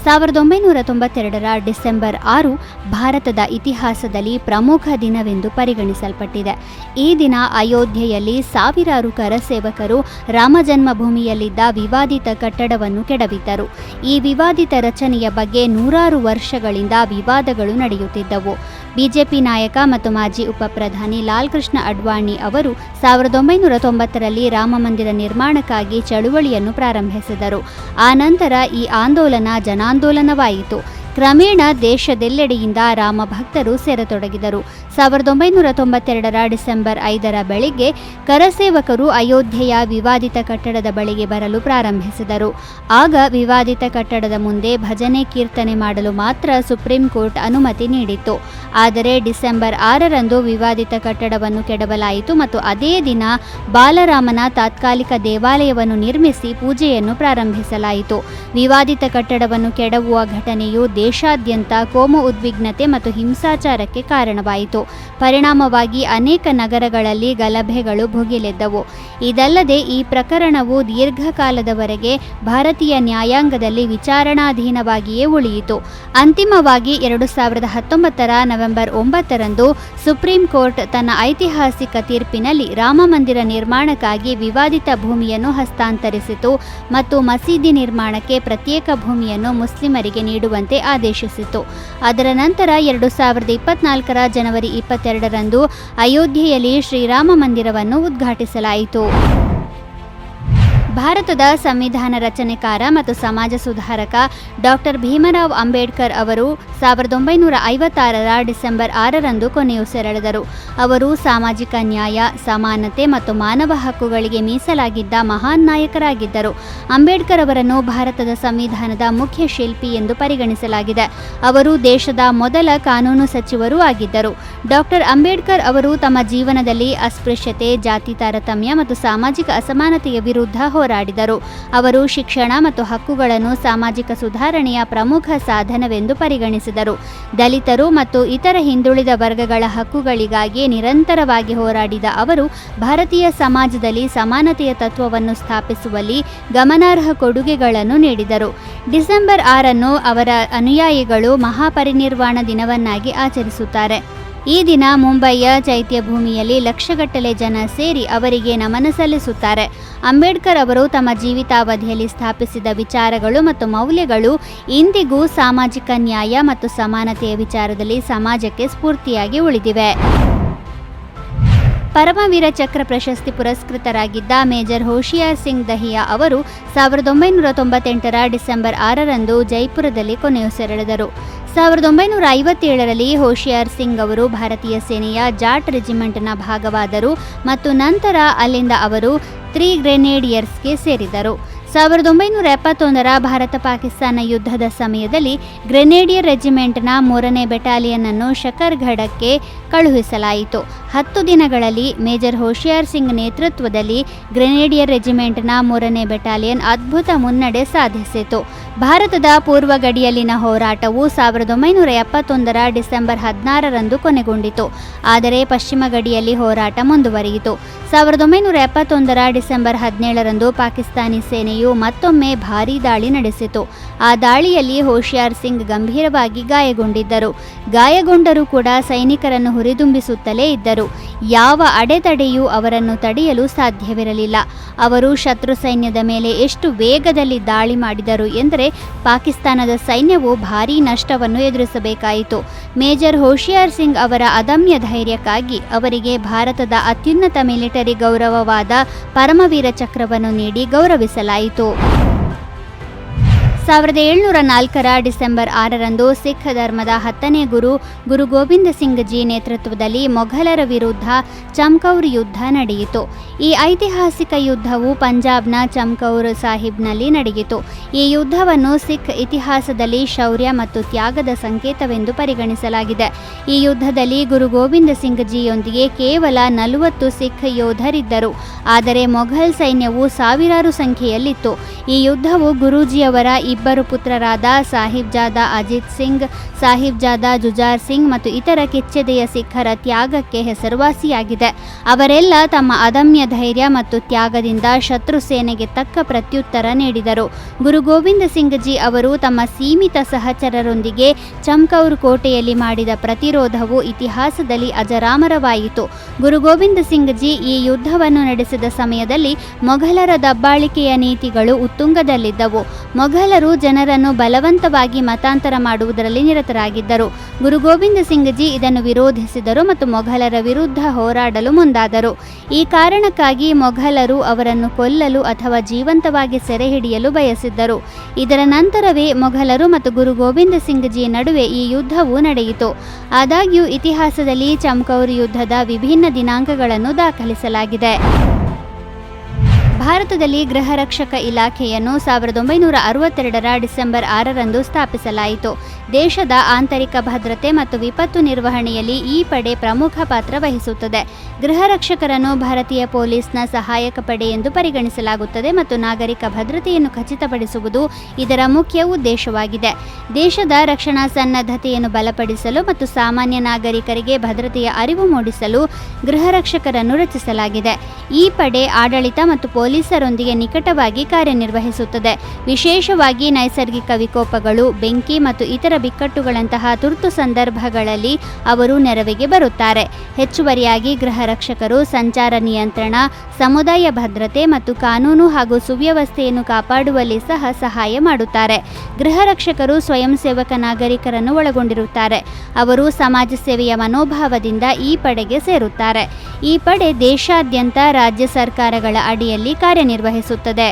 1992ರ December 6 ಭಾರತದ ಇತಿಹಾಸದಲ್ಲಿ ಪ್ರಮುಖ ದಿನವೆಂದು ಪರಿಗಣಿಸಲ್ಪಟ್ಟಿದೆ. ಈ ದಿನ ಅಯೋಧ್ಯೆಯಲ್ಲಿ ಸಾವಿರಾರು ಕರಸೇವಕರು ರಾಮ ಜನ್ಮಭೂಮಿಯಲ್ಲಿದ್ದ ವಿವಾದಿತ ಕಟ್ಟಡವನ್ನು ಕೆಡವಿದ್ದರು. ಈ ವಿವಾದಿತ ರಚನೆಯ ಬಗ್ಗೆ ನೂರಾರು ವರ್ಷಗಳಿಂದ ವಿವಾದಗಳು ನಡೆಯುತ್ತಿದ್ದವು. ಬಿಜೆಪಿ ನಾಯಕ ಮತ್ತು ಮಾಜಿ ಉಪಪ್ರಧಾನಿ ಲಾಲ್ ಕೃಷ್ಣ ಅಡ್ವಾಣಿ ಅವರು 1990ರಲ್ಲಿ ರಾಮಮಂದಿರ ನಿರ್ಮಾಣಕ್ಕಾಗಿ ಚಳುವಳಿಯನ್ನು ಪ್ರಾರಂಭಿಸಿದರು. ಆನಂತರ ಈ ಆಂದೋಲನ ಜನಾಂದೋಲನವಾಯಿತು. ಕ್ರಮೇಣ ದೇಶದೆಲ್ಲೆಡೆಯಿಂದ ರಾಮ ಭಕ್ತರು ಸೇರತೊಡಗಿದರು. 1992ರ ಡಿಸೆಂಬರ್ 5ರ ಬೆಳಿಗ್ಗೆ ಕರಸೇವಕರು ಅಯೋಧ್ಯೆಯ ವಿವಾದಿತ ಕಟ್ಟಡದ ಬಳಿಗೆ ಬರಲು ಪ್ರಾರಂಭಿಸಿದರು. ಆಗ ವಿವಾದಿತ ಕಟ್ಟಡದ ಮುಂದೆ ಭಜನೆ ಕೀರ್ತನೆ ಮಾಡಲು ಮಾತ್ರ ಸುಪ್ರೀಂ ಕೋರ್ಟ್ ಅನುಮತಿ ನೀಡಿತ್ತು. ಆದರೆ ಡಿಸೆಂಬರ್ 6ರಂದು ವಿವಾದಿತ ಕಟ್ಟಡವನ್ನು ಕೆಡವಲಾಯಿತು ಮತ್ತು ಅದೇ ದಿನ ಬಾಲರಾಮನ ತಾತ್ಕಾಲಿಕ ದೇವಾಲಯವನ್ನು ನಿರ್ಮಿಸಿ ಪೂಜೆಯನ್ನು ಪ್ರಾರಂಭಿಸಲಾಯಿತು. ವಿವಾದಿತ ಕಟ್ಟಡವನ್ನು ಕೆಡವುವ ಘಟನೆಯು ದೇಶಾದ್ಯಂತ ಕೋಮು ಉದ್ವಿಗ್ನತೆ ಮತ್ತು ಹಿಂಸಾಚಾರಕ್ಕೆ ಕಾರಣವಾಯಿತು. ಪರಿಣಾಮವಾಗಿ ಅನೇಕ ನಗರಗಳಲ್ಲಿ ಗಲಭೆಗಳು ಭುಗಿಲೆದ್ದವು. ಇದಲ್ಲದೆ ಈ ಪ್ರಕರಣವು ದೀರ್ಘಕಾಲದವರೆಗೆ ಭಾರತೀಯ ನ್ಯಾಯಾಂಗದಲ್ಲಿ ವಿಚಾರಣಾಧೀನವಾಗಿಯೇ ಉಳಿಯಿತು. ಅಂತಿಮವಾಗಿ 2019ರ ನವೆಂಬರ್ 9ರಂದು ಸುಪ್ರೀಂ ಕೋರ್ಟ್ ತನ್ನ ಐತಿಹಾಸಿಕ ತೀರ್ಪಿನಲ್ಲಿ ರಾಮ ಮಂದಿರ ನಿರ್ಮಾಣಕ್ಕಾಗಿ ವಿವಾದಿತ ಭೂಮಿಯನ್ನು ಹಸ್ತಾಂತರಿಸಿತು ಮತ್ತು ಮಸೀದಿ ನಿರ್ಮಾಣಕ್ಕೆ ಪ್ರತ್ಯೇಕ ಭೂಮಿಯನ್ನು ಮುಸ್ಲಿಮರಿಗೆ ನೀಡುವಂತೆ ಆದೇಶಿಸಿತು. ಅದರ ನಂತರ 2024ರ ಜನವರಿ 22ರಂದು ಅಯೋಧ್ಯೆಯಲ್ಲಿ ಶ್ರೀರಾಮ ಮಂದಿರವನ್ನು ಉದ್ಘಾಟಿಸಲಾಯಿತು. ಭಾರತದ ಸಂವಿಧಾನ ರಚನೆಕಾರ ಮತ್ತು ಸಮಾಜ ಸುಧಾರಕ ಡಾಕ್ಟರ್ ಭೀಮರಾವ್ ಅಂಬೇಡ್ಕರ್ ಅವರು 1956ರ ಡಿಸೆಂಬರ್ 6ರಂದು ಕೊನೆಯುಸಿರೆಳೆದರು. ಅವರು ಸಾಮಾಜಿಕ ನ್ಯಾಯ, ಸಮಾನತೆ ಮತ್ತು ಮಾನವ ಹಕ್ಕುಗಳಿಗೆ ಮೀಸಲಾಗಿದ್ದ ಮಹಾನ್ ನಾಯಕರಾಗಿದ್ದರು. ಅಂಬೇಡ್ಕರ್ ಅವರನ್ನು ಭಾರತದ ಸಂವಿಧಾನದ ಮುಖ್ಯ ಶಿಲ್ಪಿ ಎಂದು ಪರಿಗಣಿಸಲಾಗಿದೆ. ಅವರು ದೇಶದ ಮೊದಲ ಕಾನೂನು ಸಚಿವರೂ ಆಗಿದ್ದರು. ಡಾಕ್ಟರ್ ಅಂಬೇಡ್ಕರ್ ಅವರು ತಮ್ಮ ಜೀವನದಲ್ಲಿ ಅಸ್ಪೃಶ್ಯತೆ, ಜಾತಿ ತಾರತಮ್ಯ ಮತ್ತು ಸಾಮಾಜಿಕ ಅಸಮಾನತೆಯ ವಿರುದ್ಧ ಹೋರಾಡಿದರು. ಅವರು ಶಿಕ್ಷಣ ಮತ್ತು ಹಕ್ಕುಗಳನ್ನು ಸಾಮಾಜಿಕ ಸುಧಾರಣೆಯ ಪ್ರಮುಖ ಸಾಧನವೆಂದು ಪರಿಗಣಿಸಿದರು. ದಲಿತರು ಮತ್ತು ಇತರ ಹಿಂದುಳಿದ ವರ್ಗಗಳ ಹಕ್ಕುಗಳಿಗಾಗಿ ನಿರಂತರವಾಗಿ ಹೋರಾಡಿದ ಅವರು ಭಾರತೀಯ ಸಮಾಜದಲ್ಲಿ ಸಮಾನತೆಯ ತತ್ವವನ್ನು ಸ್ಥಾಪಿಸುವಲ್ಲಿ ಗಮನಾರ್ಹ ಕೊಡುಗೆಗಳನ್ನು ನೀಡಿದರು. ಡಿಸೆಂಬರ್ 6ಅನ್ನು ಅವರ ಅನುಯಾಯಿಗಳು ಮಹಾಪರಿನಿರ್ವಾಣ ದಿನವನ್ನಾಗಿ ಆಚರಿಸುತ್ತಾರೆ. ಈ ದಿನ ಮುಂಬಯಿಯ ಚೈತ್ಯಭೂಮಿಯಲ್ಲಿ ಲಕ್ಷಗಟ್ಟಲೆ ಜನ ಸೇರಿ ಅವರಿಗೆ ನಮನ ಸಲ್ಲಿಸುತ್ತಾರೆ. ಅಂಬೇಡ್ಕರ್ ಅವರು ತಮ್ಮ ಜೀವಿತಾವಧಿಯಲ್ಲಿ ಸ್ಥಾಪಿಸಿದ ವಿಚಾರಗಳು ಮತ್ತು ಮೌಲ್ಯಗಳು ಇಂದಿಗೂ ಸಾಮಾಜಿಕ ನ್ಯಾಯ ಮತ್ತು ಸಮಾನತೆಯ ವಿಚಾರದಲ್ಲಿ ಸಮಾಜಕ್ಕೆ ಸ್ಫೂರ್ತಿಯಾಗಿ ಉಳಿದಿವೆ. ಪರಮವೀರ ಚಕ್ರ ಪ್ರಶಸ್ತಿ ಪುರಸ್ಕೃತರಾಗಿದ್ದ ಮೇಜರ್ ಹೋಶಿಯಾರ್ ಸಿಂಗ್ ದಹಿಯಾ ಅವರು 1998ರ ಡಿಸೆಂಬರ್ 6ರಂದು ಜೈಪುರದಲ್ಲಿ ಕೊನೆಯುಸಿರೆಳೆದರು. 1957ರಲ್ಲಿ ಹೋಶಿಯಾರ್ ಸಿಂಗ್ ಅವರು ಭಾರತೀಯ ಸೇನೆಯ ಜಾಟ್ ರೆಜಿಮೆಂಟ್ನ ಭಾಗವಾದರು ಮತ್ತು ನಂತರ ಅಲ್ಲಿಂದ ಅವರು 3 ಗ್ರೆನೇಡಿಯರ್ಸ್ಗೆ ಸೇರಿದರು. 1971ರ ಭಾರತ-ಪಾಕಿಸ್ತಾನ ಯುದ್ಧದ ಸಮಯದಲ್ಲಿ ಗ್ರೆನೇಡಿಯರ್ ರೆಜಿಮೆಂಟ್ನ 3ನೇ ಬೆಟಾಲಿಯನ್ ಅನ್ನು ಶಕರ್ಗಢಕ್ಕೆ ಕಳುಹಿಸಲಾಯಿತು. 10 ದಿನಗಳಲ್ಲಿ ಮೇಜರ್ ಹೋಶಿಯಾರ್ ಸಿಂಗ್ ನೇತೃತ್ವದಲ್ಲಿ ಗ್ರೆನೇಡಿಯರ್ ರೆಜಿಮೆಂಟ್ನ 3ನೇ ಬೆಟಾಲಿಯನ್ ಅದ್ಭುತ ಮುನ್ನಡೆ ಸಾಧಿಸಿತು. ಭಾರತದ ಪೂರ್ವ ಗಡಿಯಲ್ಲಿನ ಹೋರಾಟವು 1971ರ ಡಿಸೆಂಬರ್ 16ರಂದು ಕೊನೆಗೊಂಡಿತು. ಆದರೆ ಪಶ್ಚಿಮ ಗಡಿಯಲ್ಲಿ ಹೋರಾಟ ಮುಂದುವರಿಯಿತು. 1971ರ ಡಿಸೆಂಬರ್ 17ರಂದು ಪಾಕಿಸ್ತಾನಿ ಸೇನೆಯು ಮತ್ತೊಮ್ಮೆ ಭಾರೀ ದಾಳಿ ನಡೆಸಿತು. ಆ ದಾಳಿಯಲ್ಲಿ ಹೋಶಿಯಾರ್ ಸಿಂಗ್ ಗಂಭೀರವಾಗಿ ಗಾಯಗೊಂಡಿದ್ದರು. ಗಾಯಗೊಂಡರೂ ಕೂಡ ಸೈನಿಕರನ್ನು ಹುರಿದುಂಬಿಸುತ್ತಲೇ ಇದ್ದರು. ಯಾವ ಅಡೆತಡೆಯೂ ಅವರನ್ನು ತಡೆಯಲು ಸಾಧ್ಯವಿರಲಿಲ್ಲ. ಅವರು ಶತ್ರು ಸೈನ್ಯದ ಮೇಲೆ ಎಷ್ಟು ವೇಗದಲ್ಲಿ ದಾಳಿ ಮಾಡಿದರು ಎಂದರೆ ಪಾಕಿಸ್ತಾನದ ಸೈನ್ಯವು ಭಾರೀ ನಷ್ಟವನ್ನು ಎದುರಿಸಬೇಕಾಯಿತು. ಮೇಜರ್ ಹೋಶಿಯಾರ್ ಸಿಂಗ್ ಅವರ ಅದಮ್ಯ ಧೈರ್ಯಕ್ಕಾಗಿ ಅವರಿಗೆ ಭಾರತದ ಅತ್ಯುನ್ನತ ಮಿಲಿಟರಿ ಗೌರವವಾದ ಪರಮವೀರ ಚಕ್ರವನ್ನು ನೀಡಿ ಗೌರವಿಸಲಾಯಿತು. 1704ರ ಡಿಸೆಂಬರ್ 6ರಂದು ಸಿಖ್ ಧರ್ಮದ 10ನೇ ಗುರು ಗೋವಿಂದ ಸಿಂಗ್ ಜಿ ನೇತೃತ್ವದಲ್ಲಿ ಮೊಘಲರ ವಿರುದ್ಧ ಚಮ್ಕೌರ್ ಯುದ್ಧ ನಡೆಯಿತು. ಈ ಐತಿಹಾಸಿಕ ಯುದ್ಧವು ಪಂಜಾಬ್ನ ಚಮ್ಕೌರ್ ಸಾಹಿಬ್ನಲ್ಲಿ ನಡೆಯಿತು. ಈ ಯುದ್ಧವನ್ನು ಸಿಖ್ ಇತಿಹಾಸದಲ್ಲಿ ಶೌರ್ಯ ಮತ್ತು ತ್ಯಾಗದ ಸಂಕೇತವೆಂದು ಪರಿಗಣಿಸಲಾಗಿದೆ. ಈ ಯುದ್ಧದಲ್ಲಿ ಗುರು ಗೋವಿಂದ ಸಿಂಗ್ ಜಿಯೊಂದಿಗೆ ಕೇವಲ 40 ಸಿಖ್ ಯೋಧರಿದ್ದರು. ಆದರೆ ಮೊಘಲ್ ಸೈನ್ಯವು ಸಾವಿರಾರು ಸಂಖ್ಯೆಯಲ್ಲಿತ್ತು. ಈ ಯುದ್ಧವು ಗುರೂಜಿಯವರ ಇಬ್ಬರು ಪುತ್ರರಾದ ಸಾಹಿಬ್ಜಾದಾ ಅಜಿತ್ ಸಿಂಗ್, ಸಾಹಿಬ್ಜಾದಾ ಜುಜಾರ್ ಸಿಂಗ್ ಮತ್ತು ಇತರ ಕೆಚ್ಚೆದೆಯ ಸಿಖ್ಖರ ತ್ಯಾಗಕ್ಕೆ ಹೆಸರುವಾಸಿಯಾಗಿದೆ. ಅವರೆಲ್ಲ ತಮ್ಮ ಅದಮ್ಯ ಧೈರ್ಯ ಮತ್ತು ತ್ಯಾಗದಿಂದ ಶತ್ರು ಸೇನೆಗೆ ತಕ್ಕ ಪ್ರತ್ಯುತ್ತರ ನೀಡಿದರು. ಗುರು ಗೋವಿಂದ ಸಿಂಗ್ ಜಿ ಅವರು ತಮ್ಮ ಸೀಮಿತ ಸಹಚರರೊಂದಿಗೆ ಚಮ್ಕೌರ್ ಕೋಟೆಯಲ್ಲಿ ಮಾಡಿದ ಪ್ರತಿರೋಧವು ಇತಿಹಾಸದಲ್ಲಿ ಅಜರಾಮರವಾಯಿತು. ಗುರು ಗೋವಿಂದ ಸಿಂಗ್ ಜಿ ಈ ಯುದ್ಧವನ್ನು ನಡೆಸಿದ ಸಮಯದಲ್ಲಿ ಮೊಘಲರ ದಬ್ಬಾಳಿಕೆಯ ನೀತಿಗಳು ಉತ್ತುಂಗದಲ್ಲಿದ್ದವು. ಮೊಘಲರು ಜನರನ್ನು ಬಲವಂತವಾಗಿ ಮತಾಂತರ ಮಾಡುವುದರಲ್ಲಿ ನಿರತರಾಗಿದ್ದರು. ಗುರು ಗೋವಿಂದ ಸಿಂಗ್ ಜಿ ಇದನ್ನು ವಿರೋಧಿಸಿದರು ಮತ್ತು ಮೊಘಲರ ವಿರುದ್ಧ ಹೋರಾಡಲು ಮುಂದಾದರು. ಈ ಕಾರಣಕ್ಕಾಗಿ ಮೊಘಲರು ಅವರನ್ನು ಕೊಲ್ಲಲು ಅಥವಾ ಜೀವಂತವಾಗಿ ಸೆರೆ ಹಿಡಿಯಲು ಬಯಸಿದ್ದರು. ಇದರ ನಂತರವೇ ಮೊಘಲರು ಮತ್ತು ಗುರು ಗೋವಿಂದ ಸಿಂಗ್ ಜಿ ನಡುವೆ ಈ ಯುದ್ಧವು ನಡೆಯಿತು. ಆದಾಗ್ಯೂ ಇತಿಹಾಸದಲ್ಲಿ ಚಮ್ಕೌರ್ ಯುದ್ಧದ ವಿಭಿನ್ನ ದಿನಾಂಕಗಳನ್ನು ದಾಖಲಿಸಲಾಗಿದೆ. ಭಾರತದಲ್ಲಿ ಗೃಹ ರಕ್ಷಕ ಇಲಾಖೆಯನ್ನು 1962ರ ಡಿಸೆಂಬರ್ 6ರಂದು ಸ್ಥಾಪಿಸಲಾಯಿತು. ದೇಶದ ಆಂತರಿಕ ಭದ್ರತೆ ಮತ್ತು ವಿಪತ್ತು ನಿರ್ವಹಣೆಯಲ್ಲಿ ಈ ಪಡೆ ಪ್ರಮುಖ ಪಾತ್ರ ವಹಿಸುತ್ತದೆ. ಗೃಹ ರಕ್ಷಕರನ್ನು ಭಾರತೀಯ ಪೊಲೀಸ್ನ ಸಹಾಯಕ ಪಡೆ ಎಂದು ಪರಿಗಣಿಸಲಾಗುತ್ತದೆ ಮತ್ತು ನಾಗರಿಕ ಭದ್ರತೆಯನ್ನು ಖಚಿತಪಡಿಸುವುದು ಇದರ ಮುಖ್ಯ ಉದ್ದೇಶವಾಗಿದೆ. ದೇಶದ ರಕ್ಷಣಾ ಸನ್ನದ್ಧತೆಯನ್ನು ಬಲಪಡಿಸಲು ಮತ್ತು ಸಾಮಾನ್ಯ ನಾಗರಿಕರಿಗೆ ಭದ್ರತೆಯ ಅರಿವು ಮೂಡಿಸಲು ಗೃಹ ರಕ್ಷಕರನ್ನು ರಚಿಸಲಾಗಿದೆ. ಈ ಪಡೆ ಆಡಳಿತ ಮತ್ತು ಪೊಲೀಸರೊಂದಿಗೆ ನಿಕಟವಾಗಿ ಕಾರ್ಯನಿರ್ವಹಿಸುತ್ತದೆ. ವಿಶೇಷವಾಗಿ ನೈಸರ್ಗಿಕ ವಿಕೋಪಗಳು, ಬೆಂಕಿ ಮತ್ತು ಇತರ ಬಿಕ್ಕಟ್ಟುಗಳಂತಹ ತುರ್ತು ಸಂದರ್ಭಗಳಲ್ಲಿ ಅವರು ನೆರವಿಗೆ ಬರುತ್ತಾರೆ. ಹೆಚ್ಚುವರಿಯಾಗಿ ಗೃಹ ರಕ್ಷಕರು ಸಂಚಾರ ನಿಯಂತ್ರಣ, ಸಮುದಾಯ ಭದ್ರತೆ ಮತ್ತು ಕಾನೂನು ಹಾಗೂ ಸುವ್ಯವಸ್ಥೆಯನ್ನು ಕಾಪಾಡುವಲ್ಲಿ ಸಹ ಸಹಾಯ ಮಾಡುತ್ತಾರೆ. ಗೃಹ ರಕ್ಷಕರು ಸ್ವಯಂ ಸೇವಕ ನಾಗರಿಕರನ್ನು ಒಳಗೊಂಡಿರುತ್ತಾರೆ. ಅವರು ಸಮಾಜ ಸೇವೆಯ ಮನೋಭಾವದಿಂದ ಈ ಪಡೆಗೆ ಸೇರುತ್ತಾರೆ. ಈ ಪಡೆ ದೇಶಾದ್ಯಂತ ರಾಜ್ಯ ಸರ್ಕಾರಗಳ ಅಡಿಯಲ್ಲಿ ಕಾರ್ಯನಿರ್ವಹಿಸುತ್ತದೆ.